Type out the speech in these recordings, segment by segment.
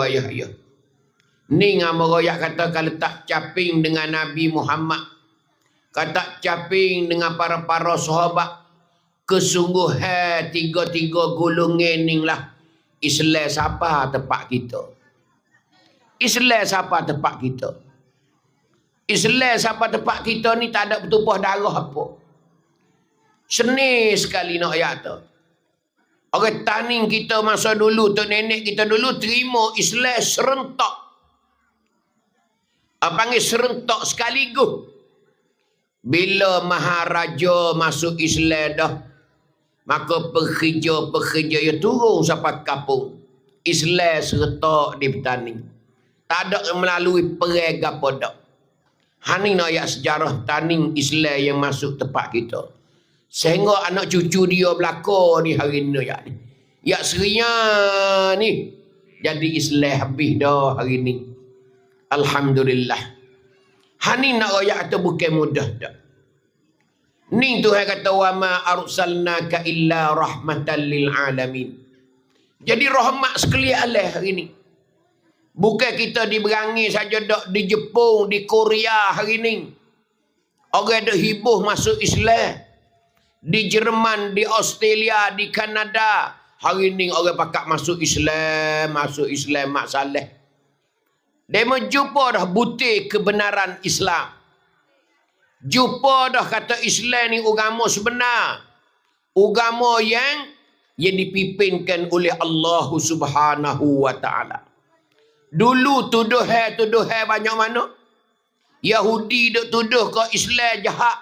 ayah. Ni ngama royak kata kalau tak caping dengan Nabi Muhammad, kata caping dengan para sahabat, kesungguhan tiga-tiga golongan ni lah Islam siapa tempat kita. Islam siapa tempat kita. Islam siapa tempat kita ni tak ada bertumpah darah apa. Seni sekali nak ayat tu. Orang taning kita masa dulu, tok nenek kita dulu terima Islam serentak. Panggil serentak sekaligus. Bila Maharaja masuk Islam dah, maka pekerja yang turun sampai kampung. Islam serentak di petani. Tak ada melalui perang apa dak. Hani nak ayat sejarah taning Islam yang masuk tempat kita. Sehingga anak cucu dia belakang ni hari ni ya. Ya serinya ni jadi Islam habis dah hari ni. Alhamdulillah. Hani nak royak tu bukan mudah dah. Ni Tuhan kata wa ma arsalnaka illa rahmatan lil alamin. Jadi rahmat sekalian Allah hari ni. Bukan kita diberangi saja dak di Jepun, di Korea hari ni. Orang dak hibuh masuk Islam. Di Jerman, di Australia, di Kanada. Hari ni orang pakak masuk Islam mak saleh. Dia menjumpa dah butir kebenaran Islam. Jumpa dah kata Islam ni agama sebenar. Agama yang dipimpinkan oleh Allah Subhanahu wa taala. Dulu tuduhan banyak mana? Yahudi duk tuduh ke Islam jahat.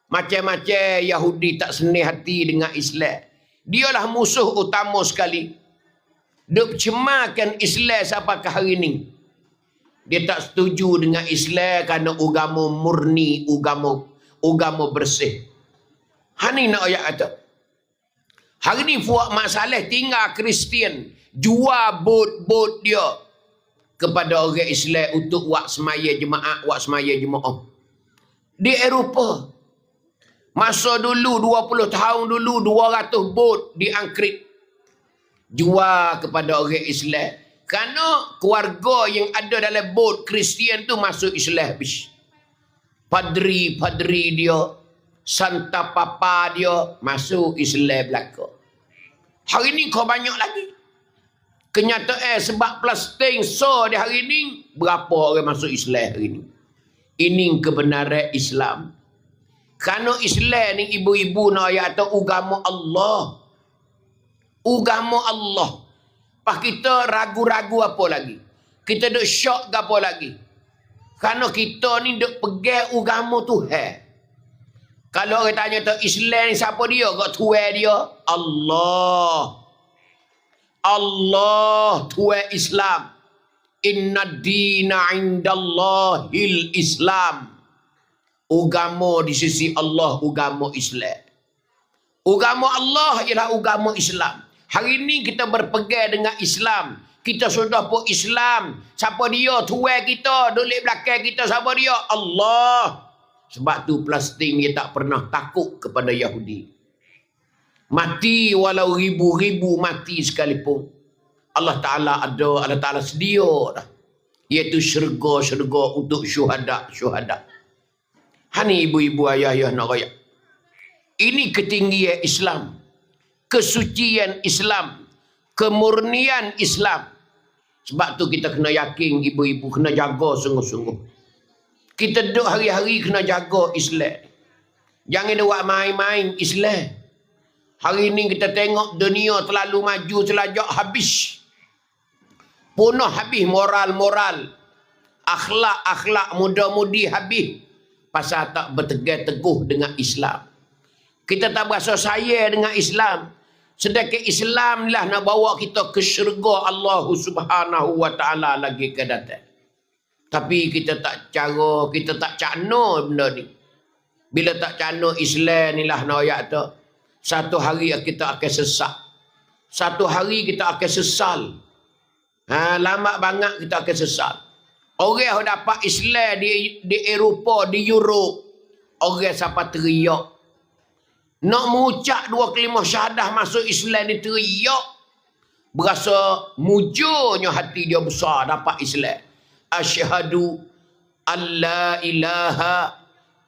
Macam-macam Yahudi tak senang hati dengan Islam. Dialah musuh utama sekali. Duk cemarkan Islam sampai ke hari ni. Dia tak setuju dengan Islam kerana agama murni, agama bersih. Hani nak ayat kata. Hari ni Fuad Mak Saleh tinggal Kristian. Jual bot dia kepada orang Islam untuk buat semaya jemaah. Di Eropah. Masa dulu 20 tahun dulu 200 bot diangkrit. Jual kepada orang Islam. Kerana keluarga yang ada dalam bot Kristian tu masuk Islam habis. Padri dia, Santa Papa dia masuk Islam belaka. Hari ni kau banyak lagi. Kenyataan sebab plastik so di hari ni berapa orang masuk Islam hari ni. Ini kebenaran Islam. Kerana Islam ni ibu-ibu nak ayat atau agama Allah. Agama Allah. Pas kita ragu-ragu apa lagi? Kita duk syok ke apa lagi? Kerana kita ni duk pegang agama Tuhan. Kalau orang tanya tu Islam ni siapa dia? Kau Tuhan dia? Allah. Allah Tuhan Islam. Inna dina indallahil Islam. Agama di sisi Allah, agama Islam. Agama Allah ialah agama Islam. Hari ni kita berpegang dengan Islam. Kita sudah pun Islam. Siapa dia? Tuhan kita. Dulik belakang kita. Siapa dia? Allah. Sebab tu Palestin dia tak pernah takut kepada Yahudi. Mati walau ribu-ribu mati sekalipun. Allah Ta'ala ada. Allah Ta'ala sedia dah. Iaitu syurga untuk syuhada. Hani ibu-ibu ayah nak rakyat. Ini ketinggian Islam. Kesucian Islam, kemurnian Islam. Sebab tu kita kena yakin ibu-ibu kena jaga sungguh-sungguh. Kita duduk hari-hari kena jaga Islam. Jangan buat main-main Islam. Hari ni kita tengok dunia terlalu maju selajak habis. Punah habis moral-moral. Akhlak-akhlak muda-mudi habis. Pasal tak bertegar-teguh dengan Islam. Kita tak berasa sayang dengan Islam. Sedangkan Islam lah nak bawa kita ke syurga Allah Subhanahu wa taala lagi ke datang. Tapi kita tak cakna benda ni. Bila tak cakna Islam ni lah nak ayat tu. Satu hari kita akan sesat. Satu hari kita akan sesal. Lambat banget kita akan sesal. Orang yang dapat Islam di Eropah, di Europe. Orang sampai teriak. Nak mengucap 2 kalimah syahadah masuk Islam ni teriak. Berasa mujurnya hati dia besar dapat Islam. Asyhadu an la ilaha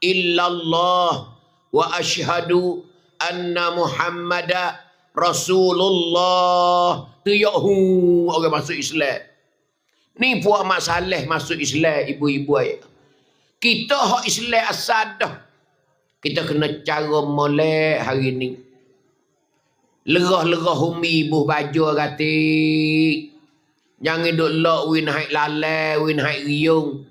illallah wa asyhadu anna Muhammada Rasulullah. Tu yahu orang masuk Islam. Ni puak masalah masuk Islam ibu-ibu ayah. Kita hak Islam asal dah. Kita kena cara molek hari ni. Lerah-lerah umi buh baju kati. Jangan duk lok win haik lalai, win haik riung.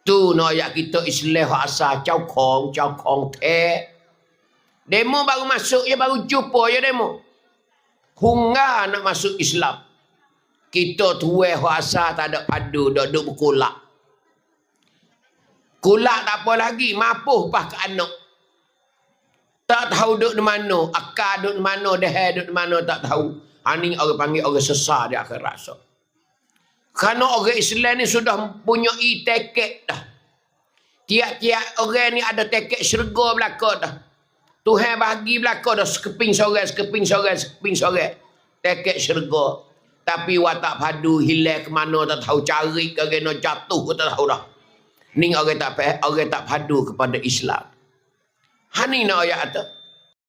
Tu nak ayat kita Islam hak asal cau kong te. Demo baru masuk je baru jumpa je demo. Hungga nak masuk Islam. Kita tuai hak asal tak ada padu, duk berkulak. Kulak tak apa lagi, mapuh pas ke anak. Tak tahu duduk di mana, akar duduk di mana, dehai duduk di mana, tak tahu. Ini orang panggil orang sesat di akhir rasa. Kerana orang Islam ni sudah punya teket dah. Tiap-tiap orang ni ada teket syurga belakang dah. Tuhan bagi belakang dah sekeping sorang. Teket syurga. Tapi watak padu hilang ke mana tak tahu, cari ke kena jatuh ke tak tahu dah. Ni orang tak padu kepada Islam. Hani nak ayat tu.